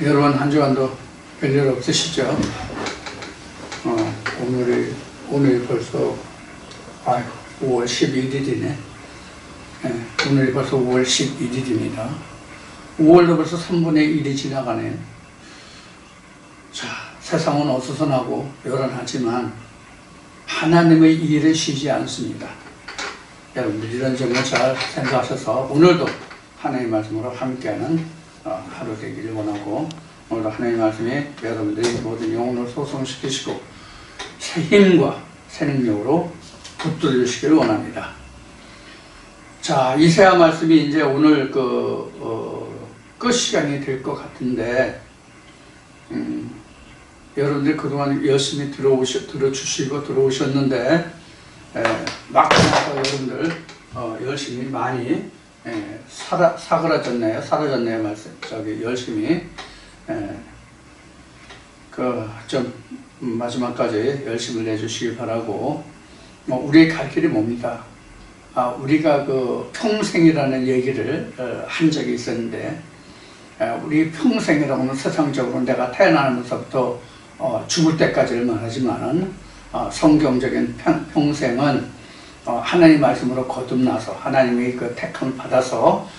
여러분 한 주간도 별일 없으시죠? 오늘이 벌써 5월 11일이네. 오늘이 벌써 5월 11일입니다. 5월도 벌써 3분의 1이 지나가네요. 자, 세상은 어수선하고 요란하지만 하나님의 일은 쉬지 않습니다. 여러분들 이런 점을 잘 생각하셔서 오늘도 하나님의 말씀으로 함께하는 하루 되기를 원하고, 오늘도 하나님의 말씀이 여러분들의 모든 영혼을 소성시키시고 새 힘과 새 능력으로 붙들어 주시기를 원합니다. 자, 이사야 말씀이 이제 오늘 끝 시간이 될 것 같은데, 여러분들 그동안 열심히 들어주시고 들어오셨는데, 막상 여러분들 열심히 많이 사라졌네요. 말씀. 열심히 좀 마지막까지 열심히 내주시길 바라고. 우리의 갈 길이 뭡니까? 우리가 평생이라는 얘기를 한 적이 있었는데, 우리 평생이라고는 세상적으로 내가 태어나면서부터 죽을 때까지를 말하지만은 성경적인 평생은 하나님 말씀으로 거듭나서 하나님의 택함을 받아서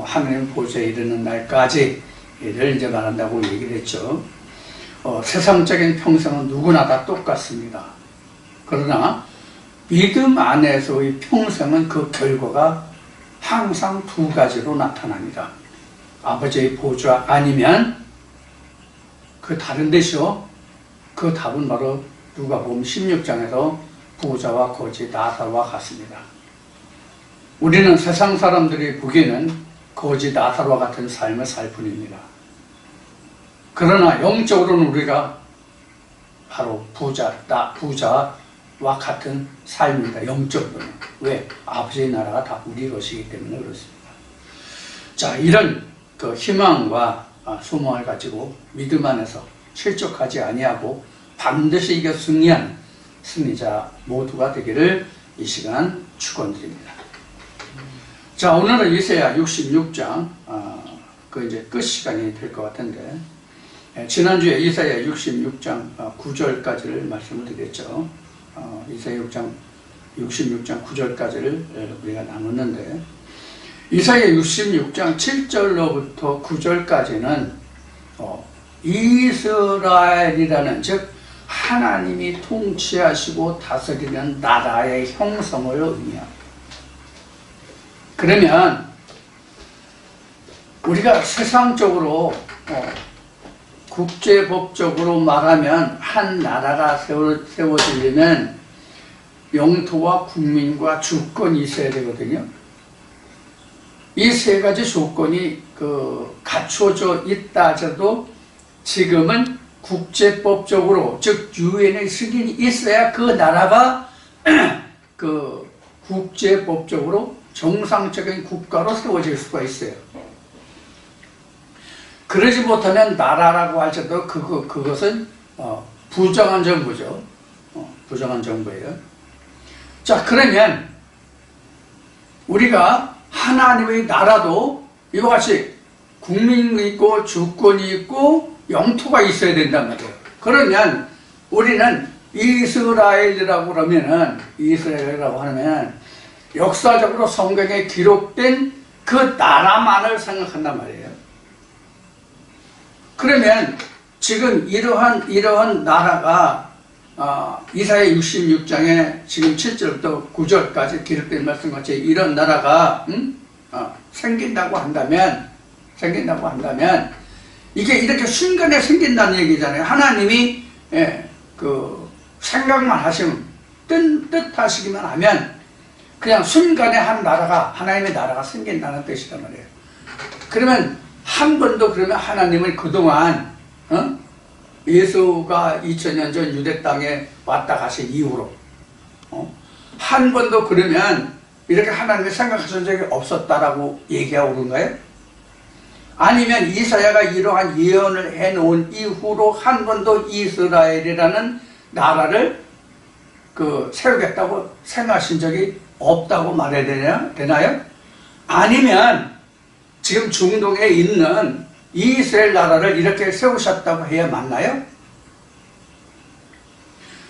하나님 보좌에 이르는 날까지를 이제 말한다고 얘기를 했죠. 세상적인 평생은 누구나 다 똑같습니다. 그러나 믿음 안에서의 평생은 그 결과가 항상 두 가지로 나타납니다. 아버지의 보좌 아니면 그 다른 데시요. 그 답은 바로 누가복음 16장에서 부자와 거지 나사로와 같습니다. 우리는 세상 사람들이 보기에는 거지 나사로와 같은 삶을 살 뿐입니다. 그러나 영적으로는 우리가 바로 부자와 같은 삶입니다. 영적으로는. 왜? 아버지의 나라가 다 우리 것이기 때문에 그렇습니다. 자, 이런 희망과 소망을 가지고 믿음 안에서 실족하지 아니하고 반드시 이겨 승리하는 승리자 모두가 되기를 이 시간 축원드립니다. 자, 오늘은 이사야 66장 이제 끝 시간이 될 것 같은데, 지난주에 이사야 66장 9절까지를 말씀을 드렸죠. 이사야 66장 9절까지를 우리가 나눴는데, 이사야 66장 7절로부터 9절까지는 이스라엘이라는, 즉 하나님이 통치하시고 다스리는 나라의 형성을 의미합니다. 그러면 우리가 세상적으로 국제법적으로 말하면 한 나라가 세워지려면 영토와 국민과 주권이 있어야 되거든요. 이 세 가지 조건이 갖춰져 있다 하더라도 지금은 국제법적으로, 즉 유엔의 승인이 있어야 그 나라가 국제법적으로 정상적인 국가로 세워질 수가 있어요. 그러지 못하면 나라라고 할지라도 그것은 부정한 정부죠. 부정한 정부예요. 자, 그러면 우리가 하나님의 나라도 이와 같이 국민이 있고 주권이 있고 영토가 있어야 된단 말이에요. 그러면 우리는 이스라엘이라고 하면 역사적으로 성경에 기록된 그 나라만을 생각한단 말이에요. 그러면 지금 이러한 나라가 이사야 66장에 지금 7절부터 9절까지 기록된 말씀같이 이런 나라가 생긴다고 한다면 이게 이렇게 순간에 생긴다는 얘기잖아요. 하나님이 생각만 하시면, 뜻하시기만 하면 그냥 순간에 하나님의 나라가 생긴다는 뜻이란 말이에요. 그러면 한 번도 하나님은 그동안 예수가 2000년 전 유대 땅에 왔다 가신 이후로 한 번도 그러면 이렇게 하나님이 생각하신 적이 없었다라고 얘기하고 그런가요? 아니면 이사야가 이러한 예언을 해놓은 이후로 한 번도 이스라엘이라는 나라를 세우겠다고 생각하신 적이 없다고 말해야 되나요? 아니면 지금 중동에 있는 이스라엘 나라를 이렇게 세우셨다고 해야 맞나요?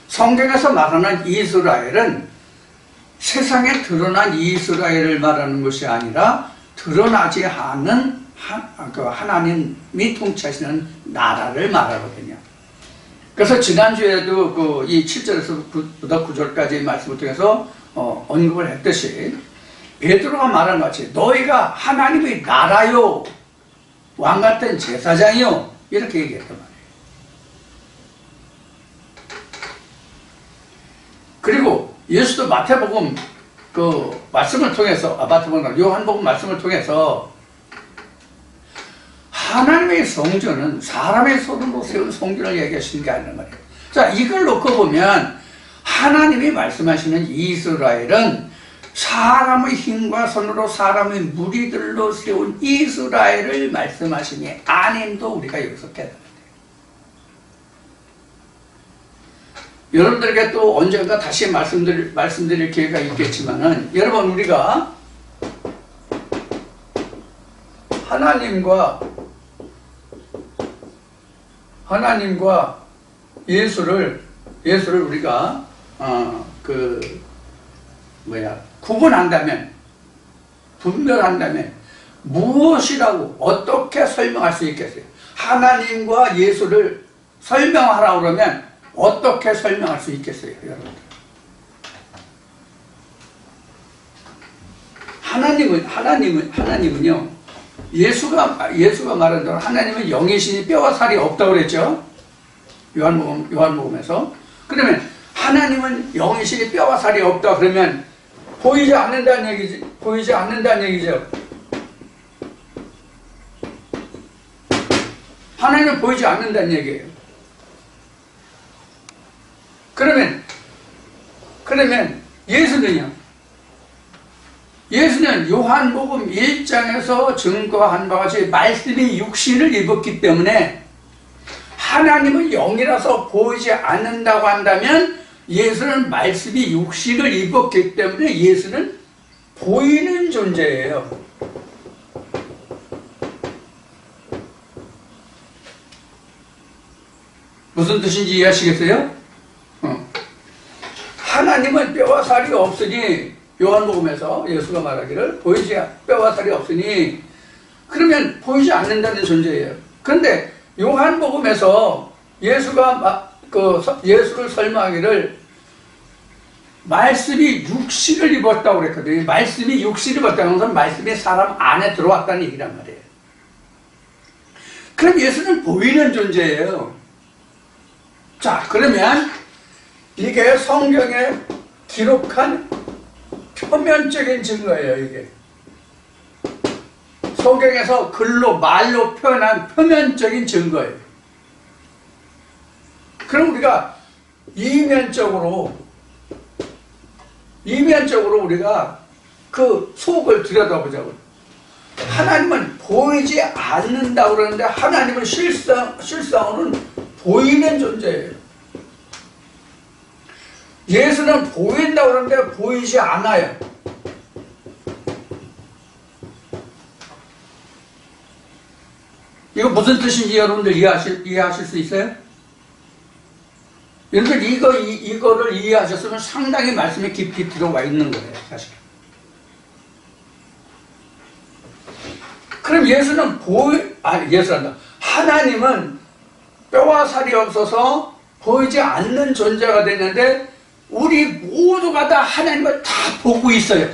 성경에서 말하는 이스라엘은 세상에 드러난 이스라엘을 말하는 것이 아니라 드러나지 않은 하나님이 통치하시는 나라를 말하거든요. 그래서 지난주에도 이 7절에서 9절까지의 말씀을 통해서 언급을 했듯이 베드로가 말한 것 같이 너희가 하나님의 나라요 왕같은 제사장이요 이렇게 얘기했단 말이에요. 그리고 예수도 마태복음 말씀을 통해서 마태복음 요한복음 말씀을 통해서 하나님의 성전은 사람의 손으로 세운 성전을 얘기하시는 게 아니란 말이에요. 자, 이걸 놓고 보면 하나님이 말씀하시는 이스라엘은 사람의 힘과 손으로 사람의 무리들로 세운 이스라엘을 말씀하시니 아님도 우리가 여기서 깨달아야 돼요. 여러분들에게 또 언젠가 다시 말씀드릴 기회가 있겠지만은 여러분 우리가 하나님과 예수를 우리가 구분한다면 분별한다면 무엇이라고 어떻게 설명할 수 있겠어요? 하나님과 예수를 설명하라고 그러면 어떻게 설명할 수 있겠어요, 여러분들? 하나님은요, 예수가 말한 대로 하나님은 영이시니 뼈와 살이 없다고 그랬죠? 요한복음에서. 그러면 하나님은 영이시니 뼈와 살이 없다 그러면 보이지 않는다는 얘기죠. 하나님은 보이지 않는다는 얘기예요. 그러면 예수는 요한복음 1장에서 증거한 바와 같이 말씀이 육신을 입었기 때문에 하나님은 영이라서 보이지 않는다고 한다면 예수는 말씀이 육신을 입었기 때문에 예수는 보이는 존재예요. 무슨 뜻인지 이해하시겠어요? 하나님은 뼈와 살이 없으니 요한복음에서 예수가 말하기를 뼈와 살이 없으니 그러면 보이지 않는다는 존재예요. 그런데 요한복음에서 예수가 예수를 설명하기를 말씀이 육신을 입었다고 그랬거든요. 말씀이 육신을 입었다는 것은 말씀이 사람 안에 들어왔다는 얘기란 말이에요. 그럼 예수는 보이는 존재예요. 자, 그러면 이게 성경에 기록한 표면적인 증거예요, 이게. 성경에서 말로 표현한 표면적인 증거예요. 그럼 우리가 이면적으로 우리가 그 속을 들여다보자고요. 하나님은 보이지 않는다고 그러는데 하나님은 실상으로는 보이는 존재예요. 예수는 보인다고 그러는데 보이지 않아요. 이거 무슨 뜻인지 여러분들 이해하실 수 있어요? 여러분들 이거를 이해하셨으면 상당히 말씀에 깊이 들어와 있는 거예요, 사실. 그럼 하나님은 뼈와 살이 없어서 보이지 않는 존재가 됐는데 우리 모두가 다 하나님을 다 보고 있어요.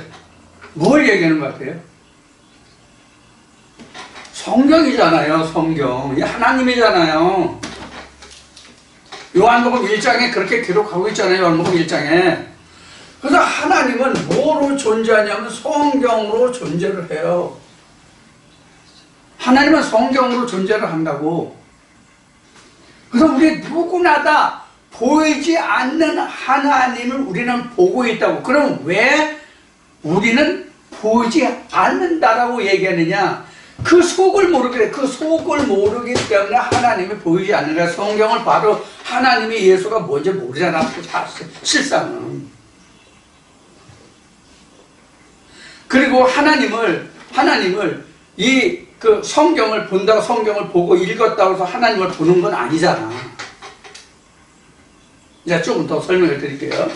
뭘 얘기하는 것 같아요? 성경이잖아요, 성경. 하나님이잖아요. 요한복음 1장에 그렇게 기록하고 있잖아요, 요한복음 1장에. 그래서 하나님은 뭐로 존재하냐면 성경으로 존재를 해요. 하나님은 성경으로 존재를 한다고. 그래서 우리 누구나 다 보이지 않는 하나님을 우리는 보고 있다고. 그럼 왜 우리는 보이지 않는다라고 얘기하느냐? 그 속을 모르기 때문에 하나님이 보이지 않는다. 성경을 봐도 하나님이 예수가 뭔지 모르잖아, 실상은. 그리고 하나님을 이 그 성경을 본다고 성경을 보고 읽었다고 해서 하나님을 보는 건 아니잖아. 이제 조금 더 설명을 드릴게요.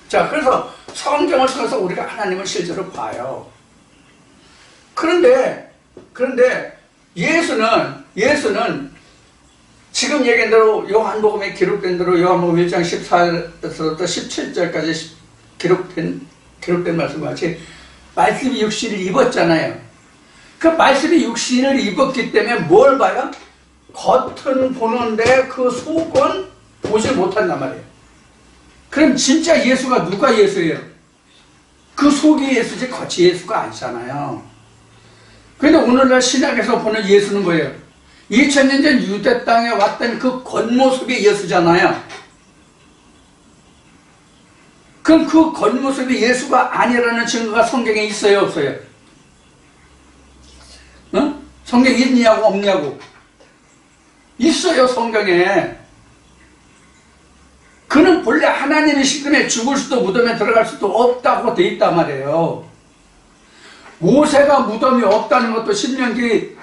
자, 그래서 성경을 통해서 우리가 하나님을 실제로 봐요. 그런데 예수는 지금 얘기한 대로 요한복음에 기록된 대로 요한복음 1장 14절부터 17절까지 기록된 말씀과 같이 말씀이 육신을 입었잖아요. 그 말씀이 육신을 입었기 때문에 뭘 봐요? 겉은 보는데 그 속은 보지 못한단 말이에요. 그럼 진짜 예수가 누가 예수예요? 그 속이 예수지 겉이 예수가 아니잖아요. 그런데 오늘날 신약에서 보는 예수는 뭐예요? 2000년 전 유대 땅에 왔던 그 겉모습이 예수잖아요. 그럼 그 겉모습이 예수가 아니라는 증거가 성경에 있어요, 없어요? 어? 성경에 있냐고 없냐고? 있어요, 성경에. 그는 본래 하나님이시기 때문에 죽을 수도 무덤에 들어갈 수도 없다고 돼 있단 말이에요. 모세가 무덤이 없다는 것도 신명기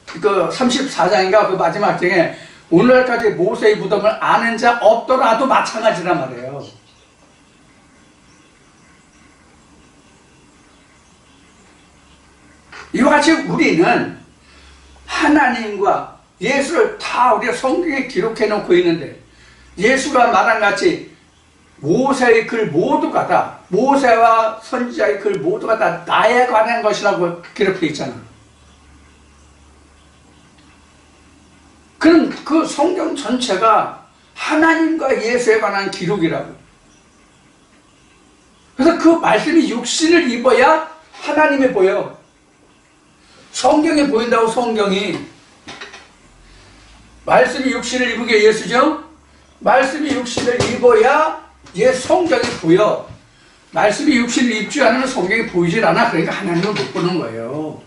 그 34장인가 그 마지막 장에 오늘날까지 모세의 무덤을 아는 자 없더라도 마찬가지란 말이에요. 이와 같이 우리는 하나님과 예수를 다 우리가 성경에 기록해 놓고 있는데 예수가 말한 같이 모세의 글 모두가 다 모세와 선지자의 글 모두가 다 나에 관한 것이라고 기록해 있잖아. 그럼 그 성경 전체가 하나님과 예수에 관한 기록이라고. 그래서 그 말씀이 육신을 입어야 하나님이 보여. 성경에 보인다고. 성경이 말씀이 육신을 입은 게 예수죠. 말씀이 육신을 입어야 성경이 보여. 말씀이 육신을 입지 않으면 성경이 보이질 않아. 그러니까 하나님을 못 보는 거예요.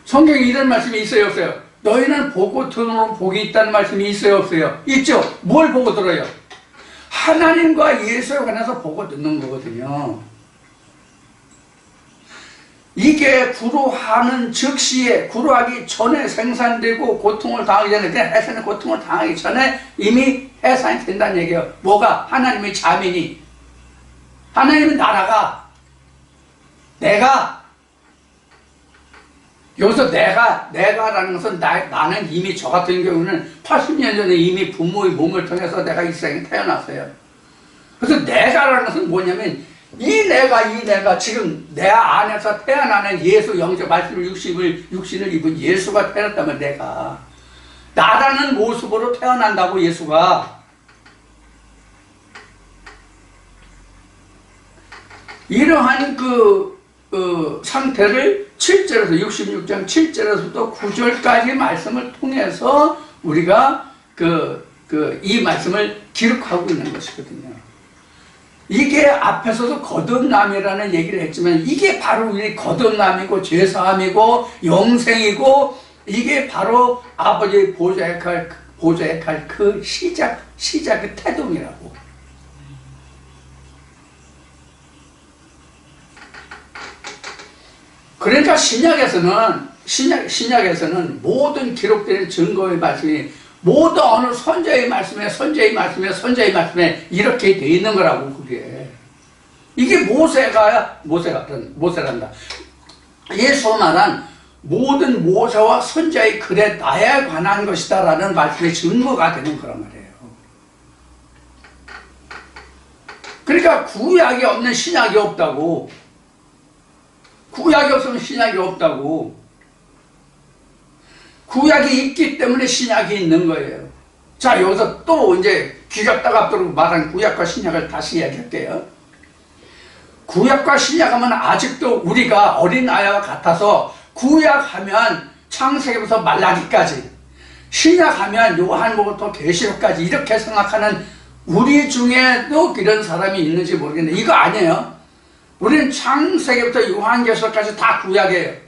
성경에 이런 말씀이 있어요, 없어요? 너희는 보고 들으면 복이 있다는 말씀이 있어요, 없어요? 있죠? 뭘 보고 들어요? 하나님과 예수에 관해서 보고 듣는 거거든요. 이게 구루하는 즉시에, 구루하기 전에 생산되고 고통을 당하기 전에, 그냥 해산의 고통을 당하기 전에 이미 해산이 된다는 얘기예요. 뭐가? 하나님의 자민이. 하나님의 나라가, 내가, 여기서 내가라는 것은 나는 이미 저 같은 경우는 80년 전에 이미 부모의 몸을 통해서 내가 이 세상에 태어났어요. 그래서 내가라는 것은 뭐냐면 이 내가 지금 내 안에서 태어나는 예수 영적 말씀을 육신을 입은 예수가 태어났다면 내가 나라는 모습으로 태어난다고. 예수가 이러한 그 상태를 7절에서 66장 7절에서부터 9절까지 말씀을 통해서 우리가 이 말씀을 기록하고 있는 것이거든요. 이게 앞에서도 거듭남이라는 얘기를 했지만 이게 바로 우리 거듭남이고 죄사함이고 영생이고 이게 바로 아버지의 보좌에 갈 그 시작의 태동이라고. 그러니까 신약에서는 모든 기록되는 증거의 말씀이 모두 어느 선자의 말씀에 이렇게 돼 있는 거라고. 그게 이게 모세란다. 예수 말한 모든 모세와 선자의 글에 나에 관한 것이다 라는 말씀의 증거가 되는 거란 말이에요. 그러니까 구약이 없는 신약이 없다고. 구약이 없으면 신약이 없다고. 구약이 있기 때문에 신약이 있는 거예요. 자, 여기서 또 이제 귀갑다갑도록 말한 구약과 신약을 다시 이야기할게요. 구약과 신약하면 아직도 우리가 어린아이와 같아서 구약하면 창세기부터 말라기까지, 신약하면 요한복음부터 계시록까지 이렇게 생각하는 우리 중에도 이런 사람이 있는지 모르겠는데 이거 아니에요. 우리는 창세기부터 요한계시록까지 다 구약이에요.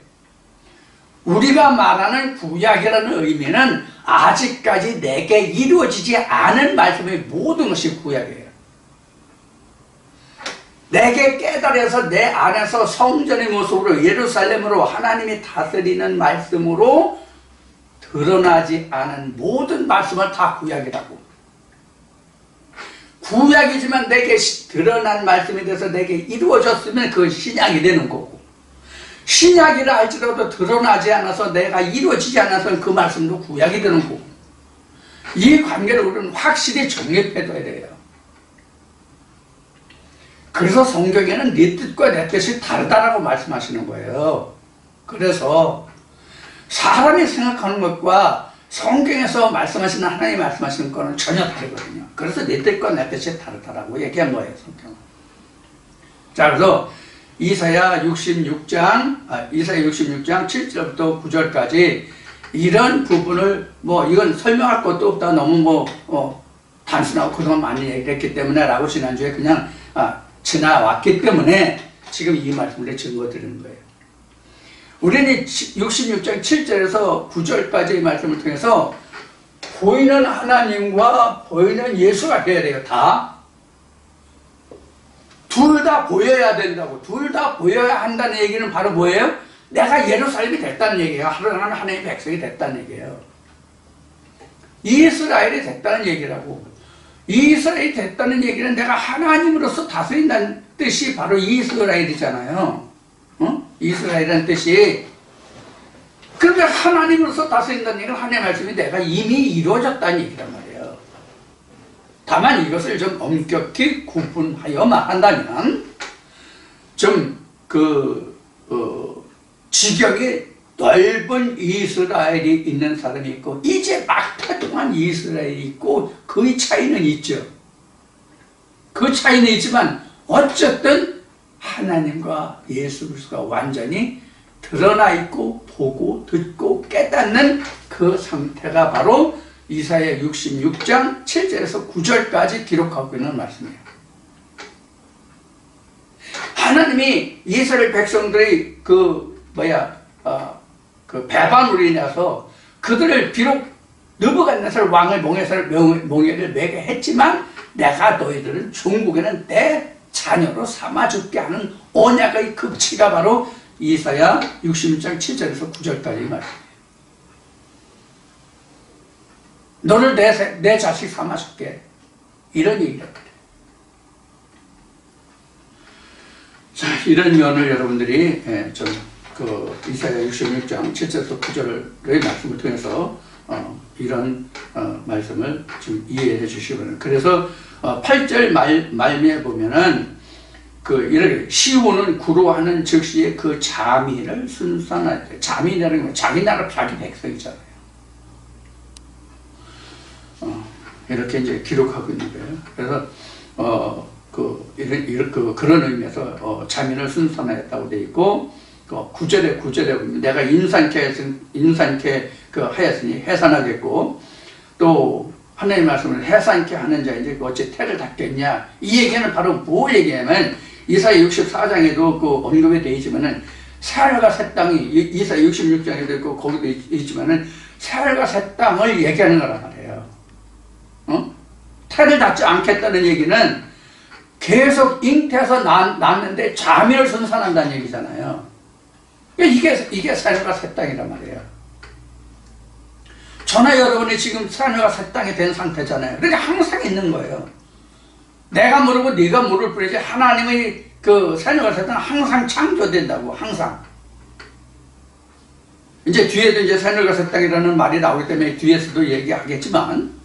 우리가 말하는 구약이라는 의미는 아직까지 내게 이루어지지 않은 말씀의 모든 것이 구약이에요. 내게 깨달아서 내 안에서 성전의 모습으로 예루살렘으로 하나님이 다스리는 말씀으로 드러나지 않은 모든 말씀을 다 구약이라고. 구약이지만 내게 드러난 말씀에 대해서 내게 이루어졌으면 그 신약이 되는 거고, 신약이라 할지라도 드러나지 않아서 내가 이루어지지 않아서 그 말씀도 구약이 되는 거고, 이 관계를 우리는 확실히 정립해둬야 돼요. 그래서 성경에는 네 뜻과 내 뜻이 다르다라고 말씀하시는 거예요. 그래서 사람이 생각하는 것과 성경에서 말씀하시는 하나님이 말씀하시는 거는 전혀 다르거든요. 그래서 네 뜻과 내 뜻이 다르다라고 얘기한 거예요, 성경은. 자, 그래서 이사야 66장 7절부터 9절까지 이런 부분을 이건 설명할 것도 없다. 너무 단순하고 그동안 많이 얘기했기 때문에 라고 지난주에 그냥 지나왔기 때문에 지금 이 말씀을 증거드리는 거예요. 우리는 66장 7절에서 9절까지 이 말씀을 통해서 보이는 하나님과 보이는 예수가 되어야 돼요. 둘 다 보여야 된다고. 둘 다 보여야 한다는 얘기는 바로 뭐예요? 내가 예루살렘이 됐다는 얘기예요. 하나님의 백성이 됐다는 얘기예요. 이스라엘이 됐다는 얘기라고. 이스라엘이 됐다는 얘기는 내가 하나님으로서 다스린다는 뜻이 바로 이스라엘이잖아요. 이스라엘이라는 뜻이. 그러니까 하나님으로서 다스린다는 얘기는 하나님의 말씀이 내가 이미 이루어졌다는 얘기란 말이에요. 다만 이것을 좀 엄격히 구분하여만 한다면 좀 지경이 넓은 이스라엘이 있는 사람이 있고 이제 막타동한 이스라엘이 있고 그 차이는 있죠. 그 차이는 있지만 어쨌든 하나님과 예수 그리스도가 완전히 드러나 있고 보고 듣고 깨닫는 그 상태가 바로 이사야 66장 7절에서 9절까지 기록하고 있는 말씀이에요. 하나님이 이스라엘 백성들의 그 배반으로 인해서 그들을 비록 느부갓네살 왕을 몽해를 매게 했지만 내가 너희들을 종국에는 내 자녀로 삼아줄게 하는 언약의 극치가 바로 이사야 66장 7절에서 9절까지 말씀이에요. 너를 내 자식 삼아줄게. 이런 얘기를. 자, 이런 면을 여러분들이 이사야 66장 7절에서 9절의 말씀을 통해서 이런 말씀을 좀 이해해 주시기 바랍니다. 그래서 8절 말미에 보면은 이렇게 시온은 구로하는 즉시에 그 자민을 순산하되, 자민이라는 건 자기 나라 자기 백성이잖아요. 이렇게 이제 기록하고 있는 거예요. 그래서 그런 의미에서 자민을 순산하였다고 되어 있고, 9절에 보면 내가 인산케 하였으니 해산하겠고, 또 하나님의 말씀을 해산케 하는 자인데 어찌 태를 닫겠냐. 이 얘기는 바로 뭐 얘기냐면 이사야 64장에도 언급이 되어 있지만은 새하늘과 새 땅이 이사야 66장에도 있고 거기도 있지만은 새하늘과 새 땅을 얘기하는 거란 말이에요. 태를 닫지 않겠다는 얘기는 계속 잉태해서 낳는데 자민을 순산한다는 얘기잖아요. 이게 새하늘과 새 땅이란 말이에요. 저나 여러분이 지금 새하늘과 새 땅이 된 상태잖아요. 그러니까 항상 있는 거예요. 내가 모르고 네가 모를 뿐이지 하나님의 새하늘과 새 땅은 항상 창조된다고. 항상. 이제 뒤에도 이제 새하늘과 새 땅이라는 말이 나오기 때문에 뒤에서도 얘기하겠지만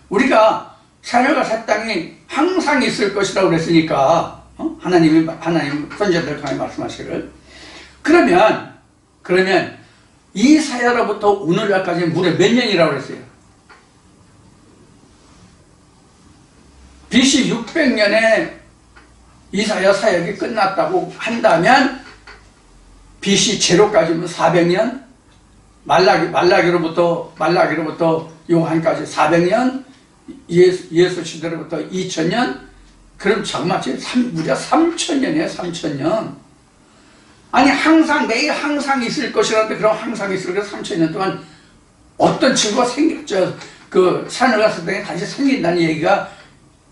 우리가 새하늘과 새 땅이 항상 있을 것이라고 그랬으니까 하나님 선지자들 통해 말씀하시기를. 그러면 이사야로부터 오늘날까지 무려 몇 년이라고 그랬어요? BC 600년에 이사야 사역이 끝났다고 한다면 BC 제로까지는 400년, 말라기로부터 요한까지 400년, 예수 시대로부터 2000년, 그럼 정말지 무려 3000년이에요. 3000년. 아니 매일 항상 있을 것이라는데 그럼 항상 있을 것 3000년 동안 어떤 증거가 생겼죠. 새하늘과 새 땅이 다시 생긴다는 얘기가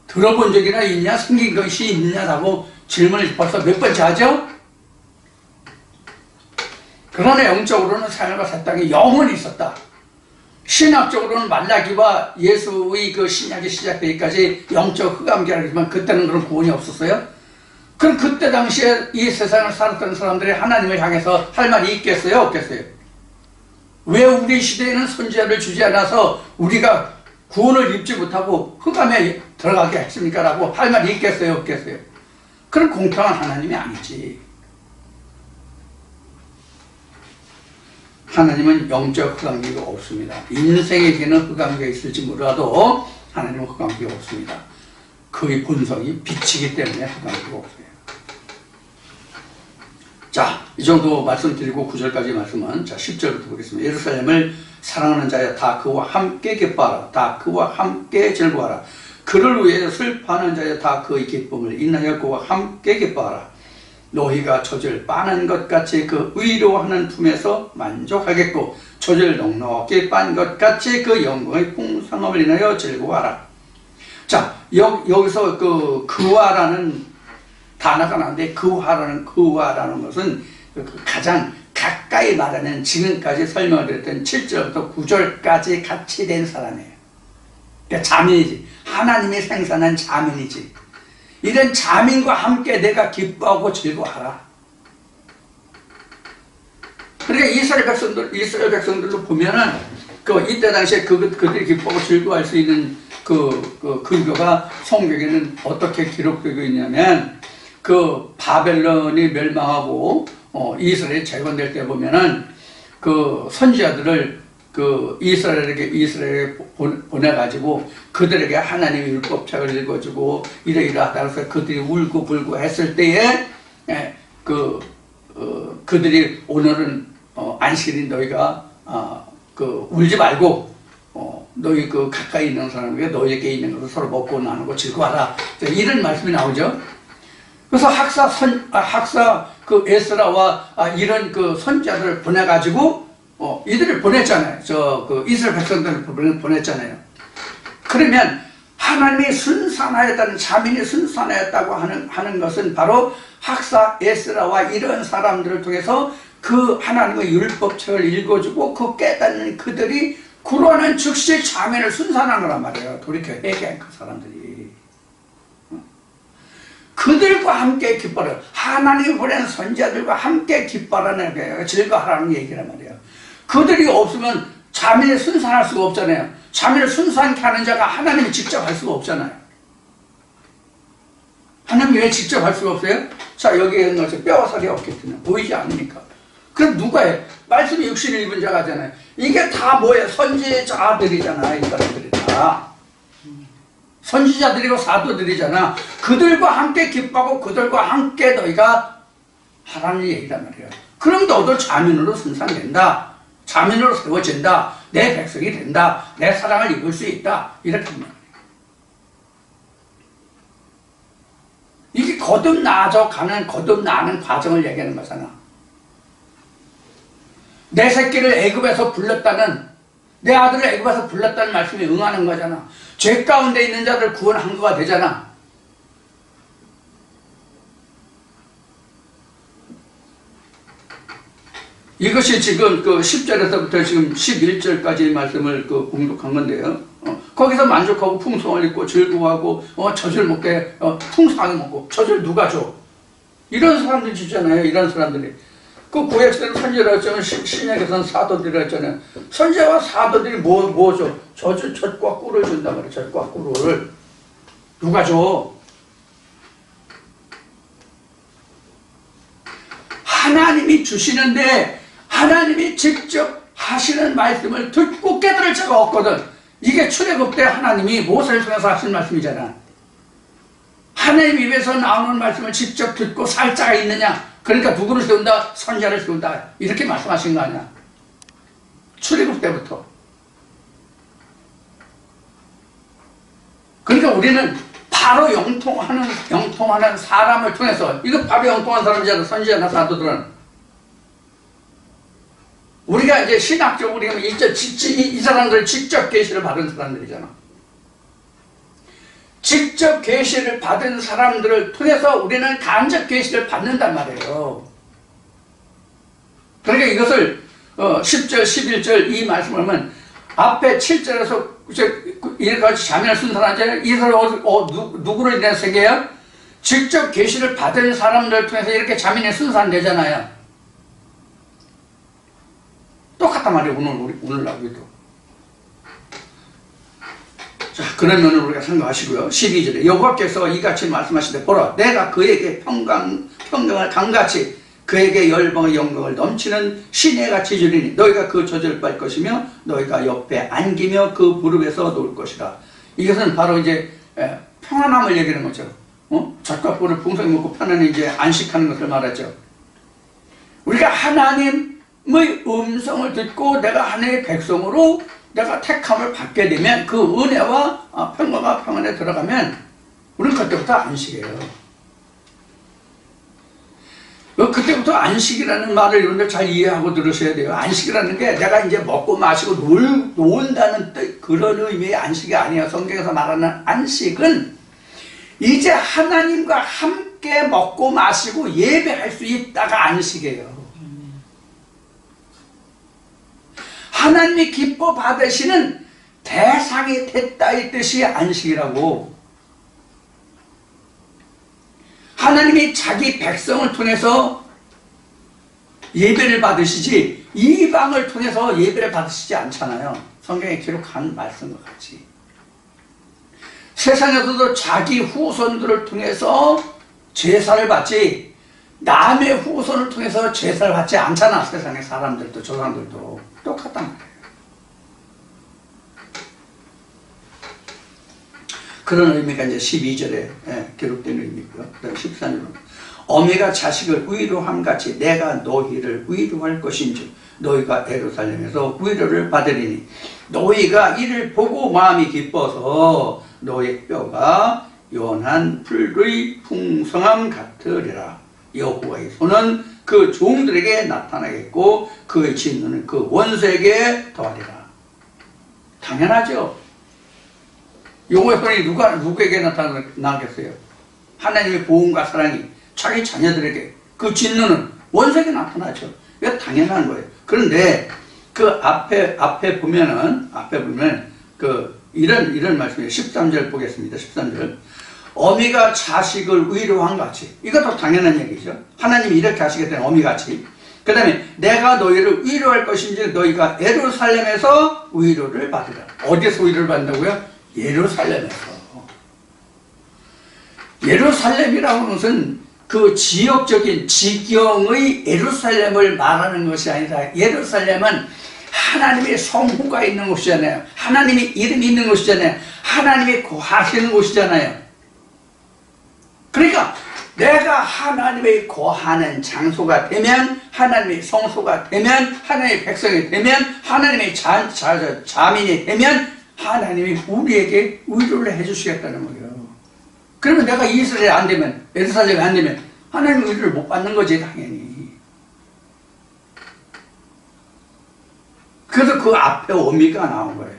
들어본 적이나 있냐? 생긴 것이 있냐라고 질문을 벌써 몇 번째 하죠? 그러나 영적으로는 삶과 새 땅에 영원히 있었다. 신학적으로는 말라기와 예수의 그 신약이 시작되기까지 영적 흑암기라고 하지만 그때는 그런 구원이 없었어요? 그럼 그때 당시에 이 세상을 살았던 사람들이 하나님을 향해서 할 말이 있겠어요? 없겠어요? 왜 우리 시대에는 선지자를 주지 않아서 우리가 구원을 입지 못하고 흑암에 들어가게 했습니까? 라고 할 말이 있겠어요? 없겠어요? 그런 공평한 하나님이 아니지. 하나님은 영적 흑암기가 없습니다. 인생에게는 흑암기가 있을지 몰라도 하나님은 흑암기가 없습니다. 그의 본성이 빛이기 때문에 흑암기가 없어요. 자, 이 정도 말씀드리고 9절까지 말씀은 자 10절부터 보겠습니다. 예루살렘을 사랑하는 자야 다 그와 함께 기뻐하라. 다 그와 함께 즐거워하라. 그를 위해 슬퍼하는 자야 다 그의 기쁨을 인하여 그와 함께 기뻐하라. 너희가 젖을 빠는 것 같이 그 위로하는 품에서 만족하겠고 젖을 넉넉히 빤 것 같이 그 영광의 풍성함을 인하여 즐거워하라. 자, 여기서 그와라는 단어가 나오는데 그와라는 것은 가장 가까이 말하는 지금까지 설명을 드렸던 7절부터 9절까지 같이 된 사람이에요. 그러니까 자민이지. 하나님이 생산한 자민이지. 이런 자민과 함께 내가 기뻐하고 즐거워하라. 그러니까 이스라엘 백성들도 보면은 이때 당시에 그들이 기뻐하고 즐거워할 수 있는 그 근거가 성경에는 어떻게 기록되고 있냐면 바벨론이 멸망하고 이스라엘이 재건될 때 보면은 그 선지자들을 이스라엘에 보내가지고 그들에게 하나님의 율법책을 읽어주고 이러이러하다 해서 그들이 울고 불고 했을 때에 그들이 오늘은 안식일인 너희가 울지 말고 너희 가까이 있는 사람에게 너희에게 있는 것을 서로 먹고 나누고 즐거워하라. 이런 말씀이 나오죠. 그래서 학사 에스라와 이런 선지자들을 보내가지고 이들을 보냈잖아요. 이스라엘 백성들을 보냈잖아요. 그러면 하나님이 순산하였다는 자민이 순산하였다고 하는 것은 바로 학사 에스라와 이런 사람들을 통해서 그 하나님의 율법책을 읽어주고 그 깨닫는 그들이 구로하는 즉시 자민을 순산한 거란 말이에요. 돌이켜 회개한 그 사람들이. 그들과 함께 기뻐라. 하나님이 보낸 선지자들과 함께 기뻐라는 거예요. 즐거워하라는 얘기란 말이에요. 그들이 없으면 자민을 순산할 수가 없잖아요. 자민을 순산케 하는 자가 하나님이 직접 할 수가 없잖아요. 하나님이 왜 직접 할 수가 없어요? 자, 여기에 있는 것이 뼈와 살이 없기 때문에 보이지 않으니까. 그럼 누가 해? 말씀이 육신을 입은 자가 하잖아요. 이게 다 뭐예요? 선지자들이잖아. 이 사람들이 다. 선지자들이고 사도들이잖아. 그들과 함께 기뻐하고 그들과 함께 너희가 하라는 얘기란 말이에요. 그럼 너도 자민으로 순산된다. 자민으로 세워진다. 내 백성이 된다. 내 사랑을 입을 수 있다. 이렇게 합니다. 이게 거듭나는 과정을 얘기하는 거잖아. 내 새끼를 애굽에서 불렀다는, 내 아들을 애굽에서 불렀다는 말씀에 응하는 거잖아. 죄 가운데 있는 자들 구원한 거가 되잖아. 이것이 지금 10절에서부터 지금 11절까지의 말씀을 공독한 건데요. 거기서 만족하고 풍성을 입고 즐거워하고 젖을 먹게 풍성하게 먹고 젖을 누가 줘? 이런 사람들이 주잖아요. 이런 사람들이. 구약시대는 선지자라고 했잖아요. 신약에서는 사도들이라고 했잖아요. 선지자와 사도들이 뭐 줘? 젖과 꿀을 준단 말이에요. 젖과 꿀을. 누가 줘? 하나님이 주시는데 하나님이 직접 하시는 말씀을 듣고 깨달을 자가 없거든. 이게 출애굽 때 하나님이 모세를 통해서 하신 말씀이잖아. 하나님 입에서 나오는 말씀을 직접 듣고 살 자가 있느냐? 그러니까 누구를 세운다? 선지자를 세운다. 이렇게 말씀하신 거 아니야. 출애굽 때부터. 그러니까 우리는 바로 영통하는 사람을 통해서, 이거 바로 영통한 사람이잖아. 선지자나 사도들은. 우리가 이제 신학적으로 이 사람들 직접 계시를 받은 사람들이잖아. 직접 계시를 받은 사람들을 통해서 우리는 간접 계시를 받는단 말이에요. 그러니까 이것을 10절, 11절 이 말씀을 하면 앞에 7절에서 이렇게 자면을 순산하잖아요. 이 사람은 누구로 인해서 생겨요? 직접 계시를 받은 사람들을 통해서 이렇게 자면이 순산되잖아요. 똑같단 말이에요. 오늘하고도. 자, 그러면 우리가 생각하시고요. 12절에 여호와께서 이같이 말씀하시되 보라 내가 그에게 평강을 강같이 그에게 열방의 영광을 넘치는 시내같이 주리니 너희가 그 저주를 받을 것이며 너희가 옆에 안기며 그 무릎에서 놓을 것이라. 이것은 바로 이제 평안함을 얘기하는 거죠. 젖과 꿀을 풍성히 먹고 편안히 이제 안식하는 것을 말하죠. 우리가 하나님의 음성을 듣고 내가 하나님의 백성으로 내가 택함을 받게 되면 그 은혜와 평화가 평안에 들어가면 우리는 그때부터 안식이에요. 그때부터 안식이라는 말을 여러분들 잘 이해하고 들으셔야 돼요. 안식이라는 게 내가 이제 먹고 마시고 논다는 뜻, 그런 의미의 안식이 아니에요. 성경에서 말하는 안식은 이제 하나님과 함께 먹고 마시고 예배할 수 있다가 안식이에요. 하나님이 기뻐 받으시는 대상이 됐다 이 뜻이 안식이라고. 하나님이 자기 백성을 통해서 예배를 받으시지 이방을 통해서 예배를 받으시지 않잖아요. 성경에 기록한 말씀과 같이. 세상에서도 자기 후손들을 통해서 제사를 받지 남의 후손을 통해서 제사를 받지 않잖아. 세상의 사람들도 저 사람들도 똑같단 말이에요. 그런 의미가 이제 12절에 기록된 의미고요. 그다음 13절은 어미가 자식을 위로함 같이 내가 너희를 위로할 것인즉 너희가 예루살렘에서 위로를 받으리니 너희가 이를 보고 마음이 기뻐서 너희 뼈가 연한 풀의 풍성함 같으리라. 여호와의 손은 그 종들에게 나타나겠고 그의 진노는 그 원수에게 더하리라. 당연하죠. 여호와의 손이 누구에게 나타나겠어요? 하나님의 보응과 사랑이 자기 자녀들에게, 그 진노는 원수에게 나타나죠. 이거 당연한 거예요. 그런데 그 앞에 보면 이런 말씀이에요. 13절 보겠습니다. 13절. 어미가 자식을 위로한 같이. 이것도 당연한 얘기죠. 하나님이 이렇게 하시겠다는 어미같이. 그 다음에 내가 너희를 위로할 것인지 너희가 예루살렘에서 위로를 받으라. 어디에서 위로를 받는다고요? 예루살렘에서. 예루살렘이라고 하는 것은 그 지역적인 지경의 예루살렘을 말하는 것이 아니라 예루살렘은 하나님의 성후가 있는 곳이잖아요. 하나님의 이름이 있는 곳이잖아요. 하나님이 거하시는 곳이잖아요. 그러니까 내가 하나님의 거하는 장소가 되면, 하나님의 성소가 되면, 하나님의 백성이 되면, 하나님의 자민이 되면 하나님이 우리에게 위로를 해주시겠다는 거예요. 그러면 내가 이스라엘에 안 되면, 예루살렘에 안 되면 하나님의 위로를 못 받는 거지 당연히. 그래서 그 앞에 어미가 나온 거예요.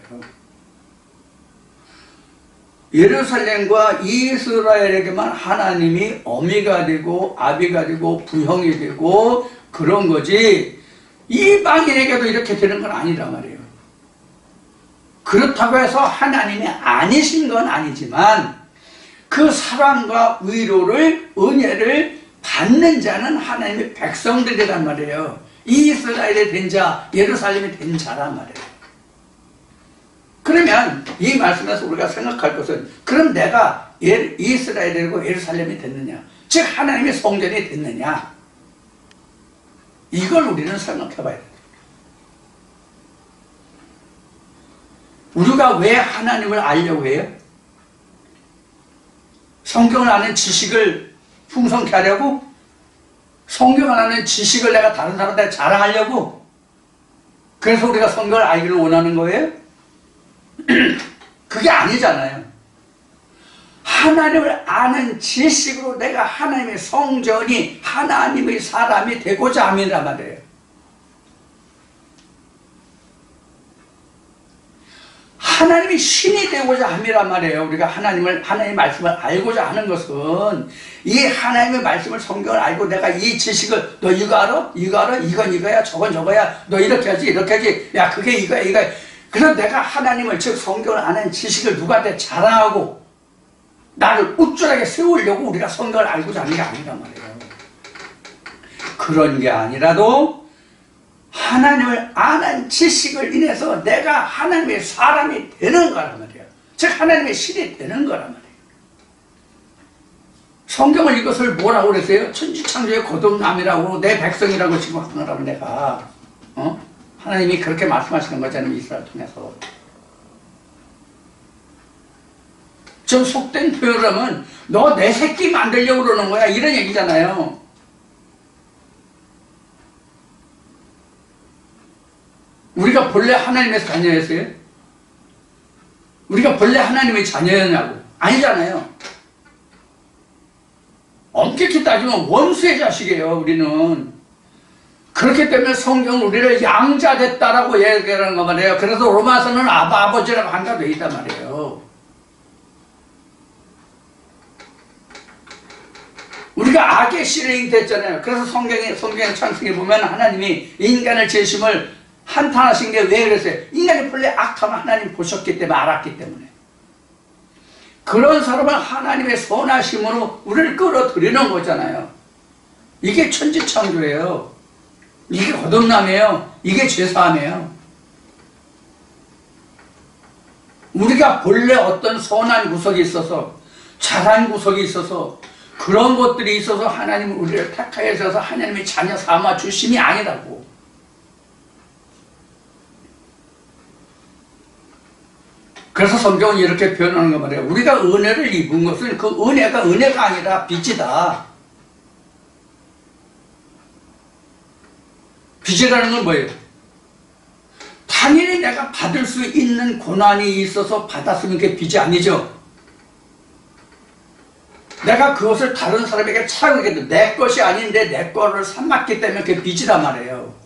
예루살렘과 이스라엘에게만 하나님이 어미가 되고 아비가 되고 부형이 되고 그런 거지 이방인에게도 이렇게 되는 건 아니란 말이에요. 그렇다고 해서 하나님이 아니신 건 아니지만 그 사랑과 위로를, 은혜를 받는 자는 하나님의 백성들이란 말이에요. 이스라엘의 된 자, 예루살렘이 된 자란 말이에요. 그러면 이 말씀에서 우리가 생각할 것은, 그럼 내가 이스라엘이고 예루살렘이 됐느냐, 즉 하나님의 성전이 됐느냐, 이걸 우리는 생각해 봐야 돼요. 우리가 왜 하나님을 알려고 해요? 성경을 아는 지식을 풍성케 하려고? 성경을 아는 지식을 내가 다른 사람한테 자랑하려고? 그래서 우리가 성경을 알기를 원하는 거예요? 그게 아니잖아요. 하나님을 아는 지식으로 내가 하나님의 성전이, 하나님의 사람이 되고자 함이란 말이에요. 하나님이 신이 되고자 함이란 말이에요. 우리가 하나님의 말씀을 알고자 하는 것은 이 하나님의 말씀을 성경을 알고 내가 이 지식을 너 이거 알아? 이거 알아? 이건 이거야 저건 저거야 너 이렇게 하지 이렇게 하지 야 그게 이거야 이거야. 그래서 내가 하나님을 즉 성경을 아는 지식을 누구한테 자랑하고 나를 우쭐하게 세우려고 우리가 성경을 알고자 하는 게 아니란 말이에요. 그런 게 아니라도 하나님을 아는 지식을 인해서 내가 하나님의 사람이 되는 거란 말이에요. 즉 하나님의 신이 되는 거란 말이에요. 성경을 이것을 뭐라고 그랬어요? 천지창조의 거듭남이라고 내 백성이라고 지금 하느라고 내가 하나님이 그렇게 말씀하시는 거잖아요. 이스라엘 통해서. 좀 속된 표현을 하면 너 내 새끼 만들려고 그러는 거야 이런 얘기잖아요. 우리가 본래 하나님의 자녀였어요? 우리가 본래 하나님의 자녀였냐고? 아니잖아요. 엄격히 따지면 원수의 자식이에요, 우리는. 그렇기 때문에 성경은 우리를 양자됐다라고 얘기하는 거 말이에요. 그래서 로마서는 아버지라고 한다 돼 있단 말이에요. 우리가 악의 실행이 됐잖아요. 그래서 성경의 창세기에 보면 하나님이 인간을 제심을 한탄하신 게 왜 그랬어요? 인간이 본래 악함을 하나님 보셨기 때문에 알았기 때문에 그런 사람은 하나님의 선하심으로 우리를 끌어들이는 거잖아요. 이게 천지창조예요. 이게 거듭남이에요. 이게 죄사함이에요. 우리가 본래 어떤 선한 구석이 있어서 잘한 구석이 있어서 그런 것들이 있어서 하나님은 우리를 택하여 주셔서 하나님의 자녀 삼아 주심이 아니라고. 그래서 성경은 이렇게 표현하는 거 말이에요. 우리가 은혜를 입은 것은 그 은혜가 아니라 빚이다. 빚이라는 건 뭐예요? 당연히 내가 받을 수 있는 고난이 있어서 받았으면 그게 빚이 아니죠. 내가 그것을 다른 사람에게 차용하게 내 것이 아닌데 내 거를 삼았기 때문에 그게 빚이란 말이에요.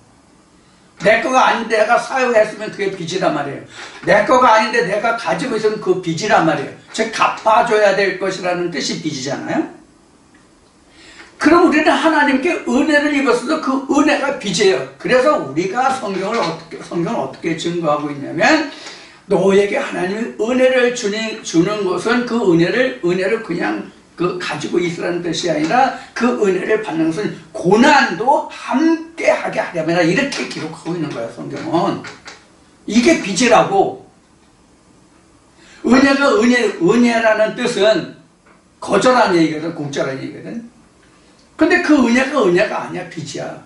내 거가 아닌데 내가 사용했으면 그게 빚이란 말이에요. 내 거가 아닌데 내가 가지고 있으면 그 빚이란 말이에요. 즉 갚아줘야 될 것이라는 뜻이 빚이잖아요. 그럼 우리는 하나님께 은혜를 입었어도 그 은혜가 빚이에요. 그래서 우리가 성경을 어떻게 증거하고 있냐면 너에게 하나님이 은혜를 주는 것은 그 은혜를 그냥 가지고 있으라는 뜻이 아니라 그 은혜를 받는 것은 고난도 함께하게 하려면 이렇게 기록하고 있는 거예요. 성경은. 이게 빚이라고. 은혜라는 뜻은 거절한 얘기거든. 공짜라는 얘기거든. 근데 그 은혜가 아니야. 빚이야.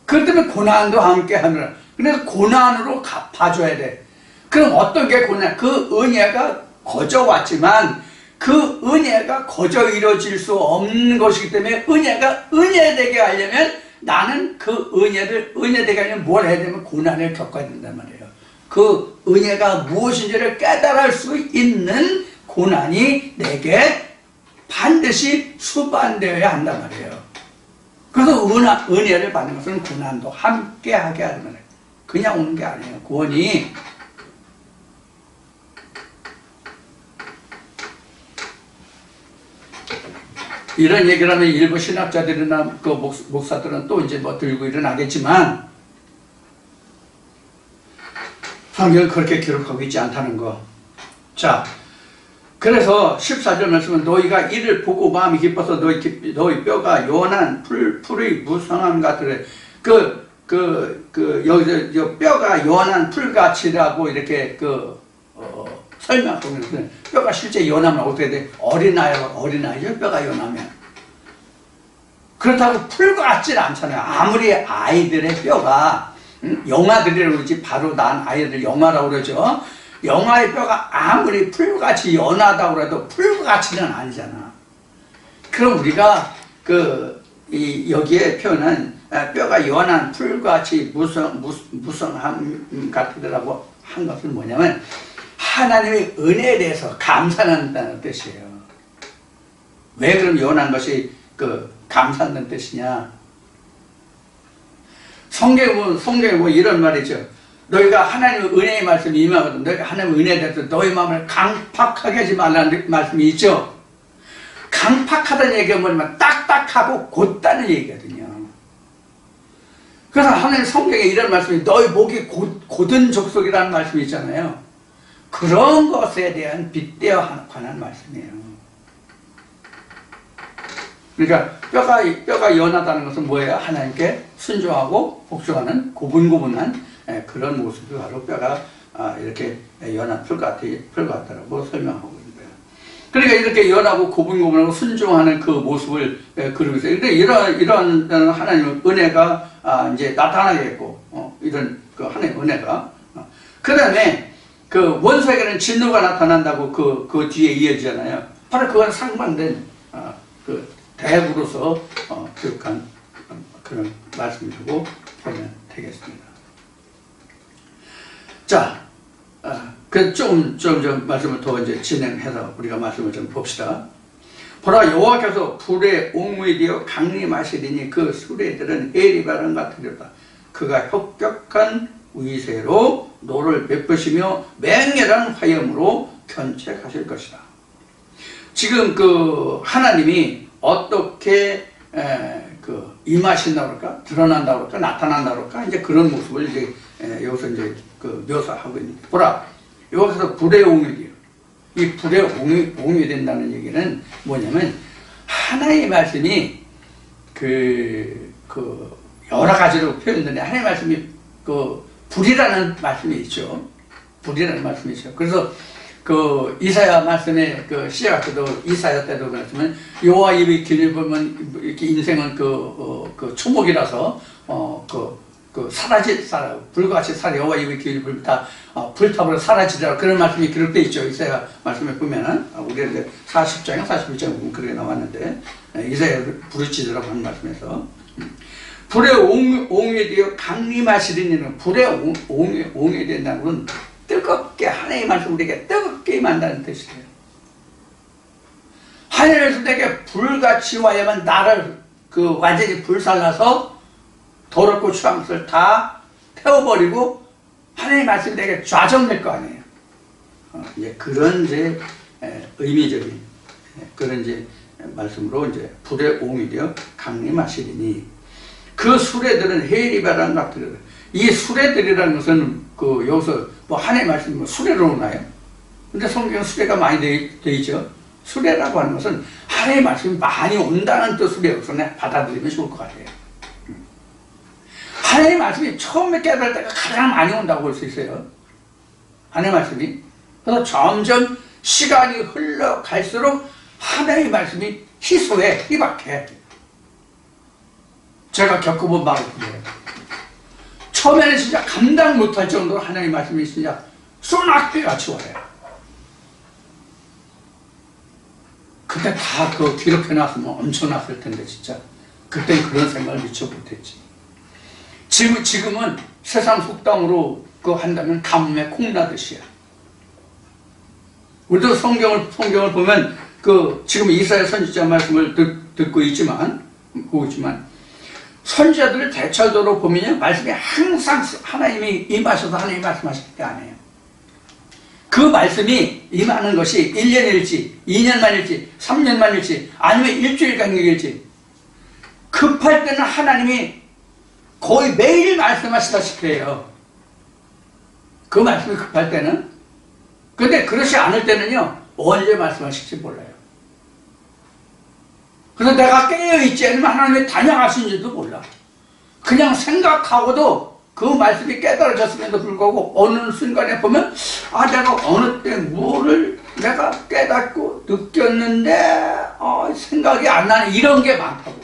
그렇기 때문에 고난도 함께하느라. 그래서 고난으로 갚아줘야 돼. 그럼 어떤 게 고난? 그 은혜가 거저 왔지만 그 은혜가 거저 이루어질 수 없는 것이기 때문에 은혜가 은혜되게 하려면 나는 그 은혜되게 하려면 뭘 해야 되면 고난을 겪어야 된단 말이에요. 그 은혜가 무엇인지를 깨달을 수 있는 고난이 내게 반드시 수반되어야 한단 말이에요. 그래서 은혜를 받는 것은 고난도 함께하게 하는 거예요. 그냥 오는 게 아니에요. 구원이 이런 얘기를 하면 일부 신학자들이나 그 목사들은 또 이제 뭐 들고 일어나겠지만 성경은 그렇게 기록하고 있지 않다는 거. 자, 그래서 14절 말씀은 너희가 이를 보고 마음이 기뻐서 너희 뼈가 요원한 풀의 무성함 같으래. 여기서 뼈가 요원한 풀같이라고 이렇게 설명하고 있는데 뼈가 실제 연하면 어떻게 돼? 어린아이죠? 뼈가 연하면. 그렇다고 풀과 같지는 않잖아요. 아무리 아이들의 뼈가 영아들이라고 그러지 바로 난 아이들 영아라고 그러죠. 영아의 뼈가 아무리 풀같이 연하다고 해도 풀같이는 아니잖아. 그럼 우리가 여기에 표현한 뼈가 연한 풀같이 무성함 같으라고 한 것은 뭐냐면 하나님의 은혜에 대해서 감사한다는 뜻이에요. 왜 그럼 연한 것이 감사한다는 뜻이냐? 성경에 뭐 이런 말이죠. 너희가 하나님의 은혜의 말씀이 임하거든. 너희가 하나님의 은혜에 대해서 너희 마음을 강팍하게 하지 말라는 말씀이 있죠. 강팍하다는 얘기가 뭐냐면 딱딱하고 곧다는 얘기거든요. 그래서 하나님 성경에 이런 말씀이 너희 목이 곧은 족속이라는 말씀이 있잖아요. 그런 것에 대한 빗대어 관한 말씀이에요. 그러니까 뼈가 연하다는 것은 뭐예요? 하나님께 순종하고 복종하는 고분고분한 그런 모습이 바로 뼈가 이렇게 연한 풀 같다라고 설명하고 있는 거예요. 그러니까 이렇게 연하고 고분고분하고 순종하는 그 모습을 그리고 있어요. 근데 이런 하나님의 은혜가 이제 나타나겠고, 이런 그 하나님의 은혜가. 그 다음에 그 원수에게는 진노가 나타난다고 그 뒤에 이어지잖아요. 바로 그건 상반된 그 대부로서 기록한 그런 말씀이라고 보면 되겠습니다. 자, 그 좀 말씀을 더 이제 진행해서 우리가 말씀을 좀 봅시다. 보라, 여호와께서 불의 옹무이 되어 강림하시리니 그 수레들은 해리바람 같으리로다. 그가 혁격한 위세로 노를 베푸시며 맹렬한 화염으로 견책하실 것이다. 지금 그 하나님이 어떻게 그 임하신다 그럴까, 드러난다 그럴까, 나타난다 그럴까, 이제 그런 모습을 이제 여기서 이제 그 묘사하고 있는데, 보라, 여기서 불의 옹유돼요. 이 불의 옹유된다는 얘기는 뭐냐면 하나님의 말씀이 그 여러 가지로 표현되는데, 하나님의 말씀이 그 불이라는 말씀이 있죠. 불이라는 말씀이 있죠. 그래서 그 이사야 말씀에 그 시작 때도 이사야 때도 그랬지만 여호와 입의 길을 보면 이렇게 인생은 그 초목이라서 불같이 사라 여호와 입의 길을 보면 다 불타버려 사라지리라 그런 말씀이 기록되어 있죠. 이사야 말씀에 보면은 우리가 이제 40장에 41장에 보면 그렇게 나왔는데 이사야 부르짖으라고 하는 말씀에서 불의 옹유에 되어 강림하시리니 불의 옹유에 된다는 건 뜨겁게 하나님의 말씀 우리에게 뜨겁게 임한다는 뜻이에요. 하늘에서 내게 불같이 와야만 나를 그 완전히 불살라서 더럽고 추한 것을 다 태워버리고 하나님의 말씀이 내게 좌정될 거 아니에요. 이제 그런 이제 의미적인 그런 이제 말씀으로 이제 불의 옹이되어 강림하시리니 그 수레들은 해리바람 같으리라. 이 수레들이라는 것은 그 여기서 뭐 하나님의 말씀이 뭐 수레로 오나요? 근데 성경은 수레가 많이 돼 있죠. 수레라고 하는 것은 하나님의 말씀이 많이 온다는 뜻으로 여기서 받아들이면 좋을 것 같아요. 하나님의 말씀이 처음에 깨달을 때가 가장 많이 온다고 볼 수 있어요. 하나님의 말씀이. 그래서 점점 시간이 흘러갈수록 하나님의 말씀이 희소해, 희박해. 제가 겪어본 바로 그래요. 처음에는 진짜 감당 못할 정도로 하나님의 말씀이 진짜 소낙비같이 와요. 그때 다 그 기록해놨으면 엄청났을 텐데 진짜 그때 그런 생각을 미처 못했지. 지금은 세상 속담으로 그거 한다면 가뭄에 콩나듯이야. 우리도 성경을 보면 그 지금 이사야 선지자 말씀을 듣고 있지만 선지자들을 대철도로 보면요 말씀이 항상 하나님이 임하셔서 하나님이 말씀하실 게 아니에요. 그 말씀이 임하는 것이 1년일지 2년만일지 3년만일지 아니면 일주일 간격일지 급할 때는 하나님이 거의 매일 말씀하시다시피 해요. 그 말씀이 급할 때는. 근데 그렇지 않을 때는요 언제 말씀하실지 몰라요. 그래서 내가 깨어있지 않으면 하나님이 다녀가신지도 몰라. 그냥 생각하고도 그 말씀이 깨달아졌음에도 불구하고 어느 순간에 보면 내가 어느 때 뭐를 내가 깨닫고 느꼈는데 생각이 안 나네 이런 게 많다고.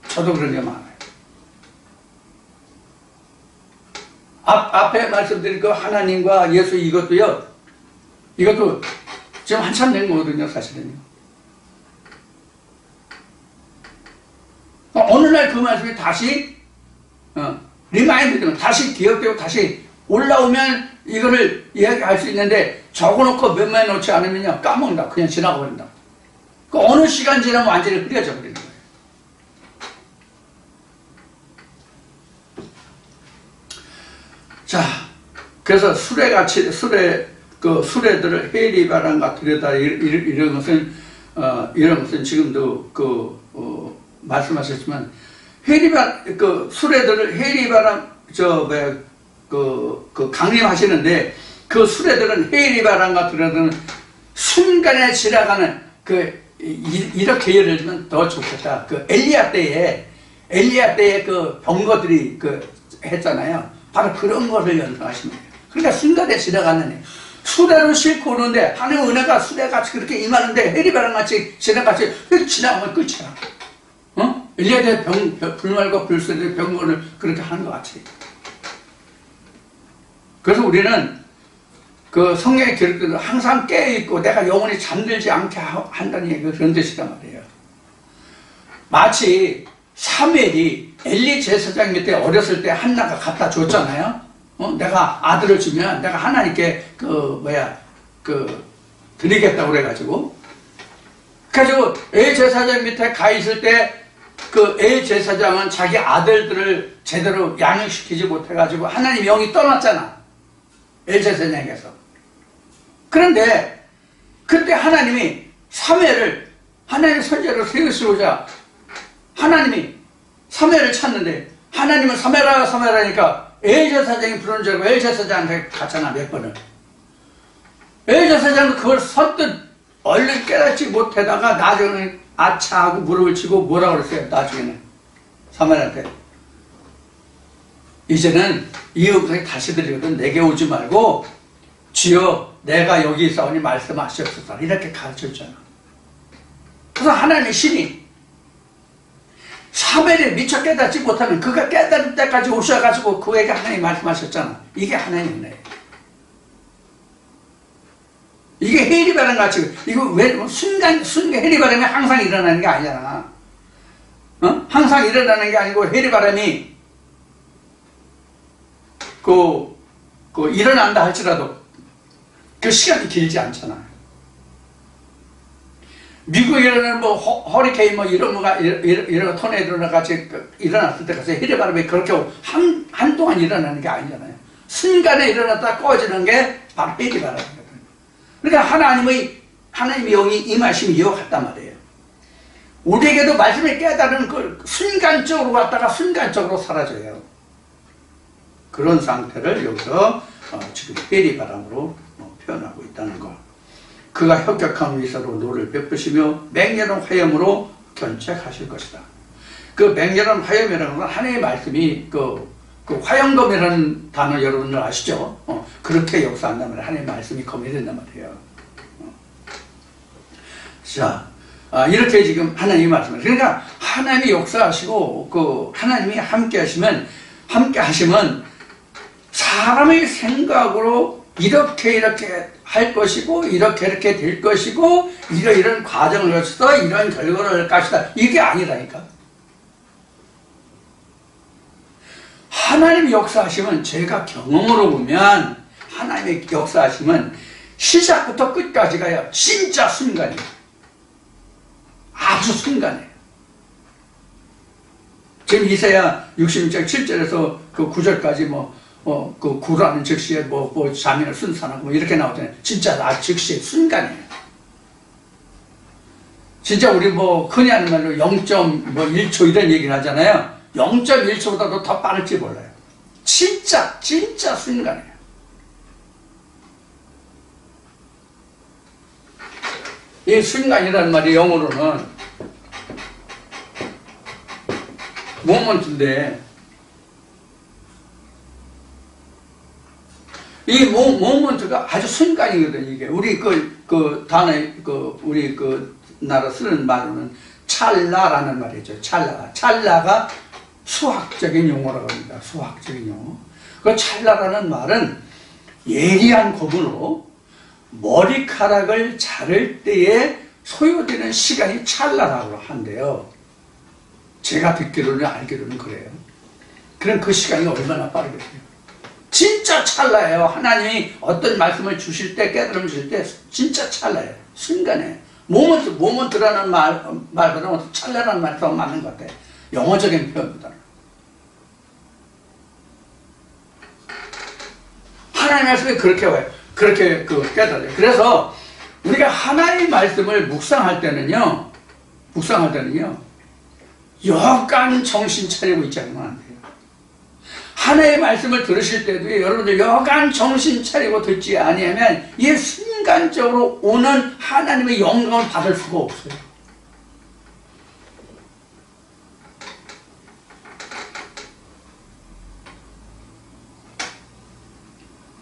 저도 그런 게 많아요. 앞에 말씀드린 그 하나님과 예수 이것도 지금 한참 된 거거든요, 사실은요. 어느 날 그 말씀이 다시, 리마인드 되면, 다시 기억되고, 다시 올라오면 이거를 이야기할 수 있는데, 적어놓고 몇몇 놓지 않으면요, 까먹는다. 그냥 지나가 버린다. 그 어느 시간 지나면 완전히 흐려져 버리는 거예요. 자, 그래서 수레들을 해리바람과 들여다 이런 것은 지금도 말씀하셨지만 수레들을 해리바람 강림하시는데 그 수레들은 해리바람과 들여다는 순간에 지나가는 이렇게 예를 들면 더 좋겠다. 엘리야 때에 그 병거들이 했잖아요. 바로 그런 것을 연상하시면 돼요. 그러니까 순간에 지나가는 수레로 싣고 오는데 하나님의 은혜가 수레같이 그렇게 임하는데 해리바람같이 지나같이 지나가면 끝이야. 엘리야 때 불말과 불수의 병거를 그렇게 하는 것 같이. 그래서 우리는 성경의 기록대로 항상 깨어있고 내가 영원히 잠들지 않게 한다는 얘기가 그런 뜻이란 말이에요. 마치 사무엘이 엘리 제사장 밑에 어렸을 때 한나가 갖다 줬잖아요. 내가 아들을 주면 내가 하나님께 드리겠다고 그래가지고 엘 제사장 밑에 가 있을 때 엘 제사장은 자기 아들들을 제대로 양육시키지 못해가지고 하나님 영이 떠났잖아. 엘 제사장에게서. 그런데 그때 하나님이 하나님의 선지자로 세우시고자 하나님이 사무엘을 찾는데 하나님은 사무엘하니까 엘 제사장이 부르는 줄 알고 엘 제사장한테 갔잖아. 몇 번을. 엘 제사장은 그걸 선뜻 얼른 깨닫지 못하다가 나중에 아차하고 무릎을 치고 뭐라고 그랬어요. 나중에는 사무엘한테 이제는 이 음성이 다시 들리거든 내게 오지 말고 주여 내가 여기 있사오니 말씀하시옵소서 이렇게 가르쳐주잖아. 그래서 하나님의 신이 사무엘이 미처 깨닫지 못하면 그가 깨달을 때까지 오셔가지고 그에게 하나님 말씀하셨잖아. 이게 하나님의 은혜예요. 이게 해리바람 같이 이거 왜 순간 해리바람이 항상 일어나는 게 아니잖아. 항상 일어나는 게 아니고 해리바람이 일어난다 할지라도 그 시간이 길지 않잖아. 미국에 일어나는 허리케인 이런 거 토네이도나 같이 일어났을 때 가서 해리바람이 그렇게 한동안 일어나는 게 아니잖아요. 순간에 일어났다 꺼지는 게 바로 해리바람이거든. 그러니까 하나님의 영이 임하심이 이와 같단 말이에요. 우리에게도 말씀을 깨달은 걸 순간적으로 왔다가 순간적으로 사라져요. 그런 상태를 여기서 지금 해리바람으로 표현하고 있다는 것. 그가 혁혁한 위서로 노를 베푸시며 맹렬한 화염으로 견책하실 것이다. 그 맹렬한 화염이라는 건 하나님의 말씀이 그 화염검이라는 단어 여러분들 아시죠? 그렇게 역사한단 말이에요. 하나님의 말씀이 검이 된단 말이에요. 자, 이렇게 지금 하나님이 말씀을. 그러니까 하나님이 역사하시고 하나님이 함께 하시면 사람의 생각으로 이렇게 할 것이고 이렇게 될 것이고 이런 과정을 거쳐서 이런 결과를 할 것이다. 이게 아니라니까. 하나님이 역사하시면 제가 경험으로 보면 하나님의 역사하시면 시작부터 끝까지가요. 진짜 순간이에요. 아주 순간이에요. 지금 이사야 66장 7절에서 그 9절까지 구라는 즉시에 자민을 순산하고 이렇게 나오잖아요. 진짜 즉시의 순간이에요. 진짜 우리 흔히 하는 말로 0.1초 이런 얘기를 하잖아요. 0.1초보다도 더 빠를지 몰라요. 진짜 순간이에요. 이 순간이라는 말이 영어로는 모먼트인데 이 모먼트가 아주 순간이거든. 이게 우리 단어 우리 나라 쓰는 말로는 찰나라는 말이죠. 찰나가 수학적인 용어라고 합니다. 수학적인 용어. 그 찰나라는 말은 예리한 검으로 머리카락을 자를 때에 소요되는 시간이 찰나라고 한대요. 제가 듣기로는 알기로는 그래요. 그럼 그 시간이 얼마나 빠르겠어요. 진짜 찰나예요. 하나님이 어떤 말씀을 주실 때, 깨달음 주실 때 진짜 찰나예요. 순간에. 모먼트라는 말보다 찰나라는 말이 더 맞는 것 같아요. 영어적인 표현보다는. 하나님의 말씀이 그렇게 와요. 그렇게 깨달아요. 그래서 우리가 하나님의 말씀을 묵상할 때는요, 여간 정신 차리고 있지 않으면 안 돼요. 하나님의 말씀을 들으실 때도 여러분들 여간 정신 차리고 듣지 아니하면 이 순간적으로 오는 하나님의 영광을 받을 수가 없어요.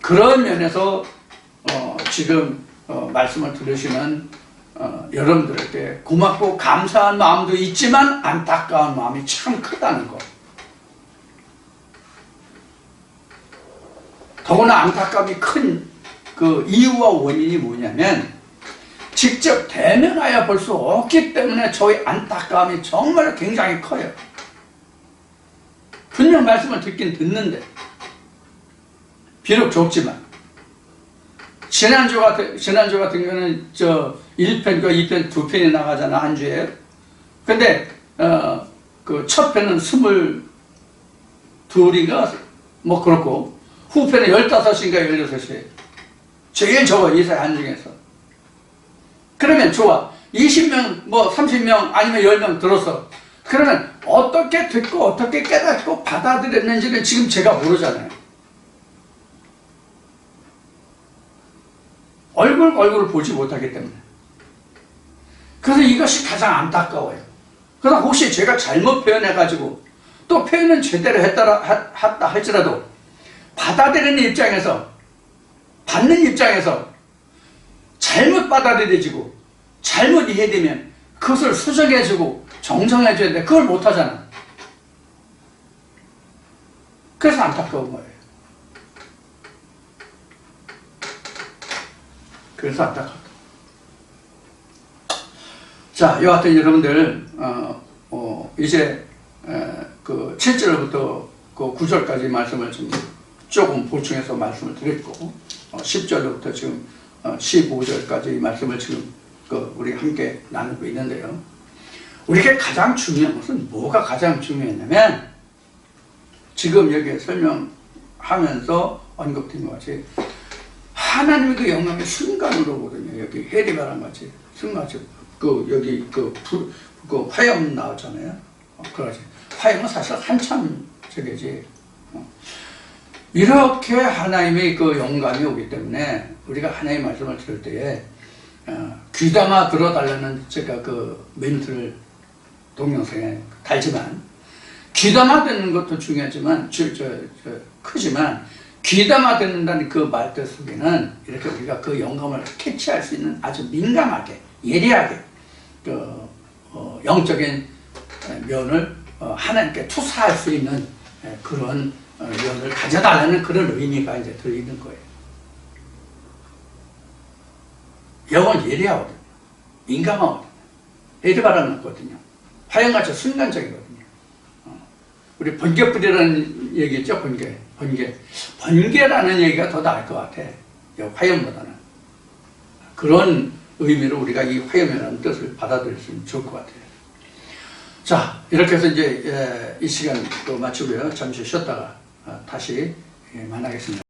그런 면에서 지금 말씀을 들으시는 여러분들에게 고맙고 감사한 마음도 있지만 안타까운 마음이 참 크다는 것. 더구나 안타까움이 큰 그 이유와 원인이 뭐냐면 직접 대면하여 볼 수 없기 때문에 저희 안타까움이 정말 굉장히 커요. 분명 말씀을 듣긴 듣는데 비록 적지만 지난주 같은 경우는 1편과 2편 2편이 나가잖아, 한 주에. 근데 그 첫 편은 22인가 뭐 그렇고 후편은 15인가 16이에요. 제일 적어, 이사야 한 중에서. 그러면 좋아. 20명, 뭐 30명 아니면 10명 들었어. 그러면 어떻게 듣고 어떻게 깨닫고 받아들였는지는 지금 제가 모르잖아요. 얼굴을 보지 못하기 때문에. 그래서 이것이 가장 안타까워요. 그래서 혹시 제가 잘못 표현해가지고 또 표현은 제대로 했다 할지라도 받아들이는 입장에서, 받는 입장에서 잘못 받아들여지고 잘못 이해되면 그것을 수정해주고 정정해줘야 되는데 그걸 못하잖아. 그래서 안타까운 거예요. 그래서 안타깝다. 자, 여하튼 여러분들 이제 그 7절부터 그 9절까지 말씀을 좀 조금 보충해서 말씀을 드렸고 10절부터 지금 15절까지 말씀을 지금 우리 함께 나누고 있는데요. 우리에게 가장 중요한 것은 뭐가 가장 중요했냐면 지금 여기 설명하면서 언급된 것 같이 하나님의 그 영광의 순간으로거든요. 여기 헤리바란 같이 순간같이 여기 그 화염 나왔잖아요. 그러지. 화염은 사실 한참 저게지. 이렇게 하나님의 그 영감이 오기 때문에 우리가 하나님의 말씀을 들을 때에 귀담아 들어달라는 제가 그 멘트를 동영상에 달지만 귀담아 듣는 것도 중요하지만 크지만 귀담아 듣는다는 그 말뜻 속에는 이렇게 우리가 그 영감을 캐치할 수 있는 아주 민감하게 예리하게 영적인 면을 하나님께 투사할 수 있는 그런 면을 가져달라는 그런 의미가 이제 들어있는 거예요. 영은 예리하거든요. 민감하거든요. 에르바라는 거거든요. 화염같이 순간적이거든요. 우리 번개불이라는 얘기 있죠? 번개라는 얘기가 더 나을 것 같아. 화염보다는. 그런 의미로 우리가 이 화염이라는 뜻을 받아들였으면 좋을 것 같아요. 자, 이렇게 해서 이제 이 시간 또 마치고요. 잠시 쉬었다가 다시 만나겠습니다.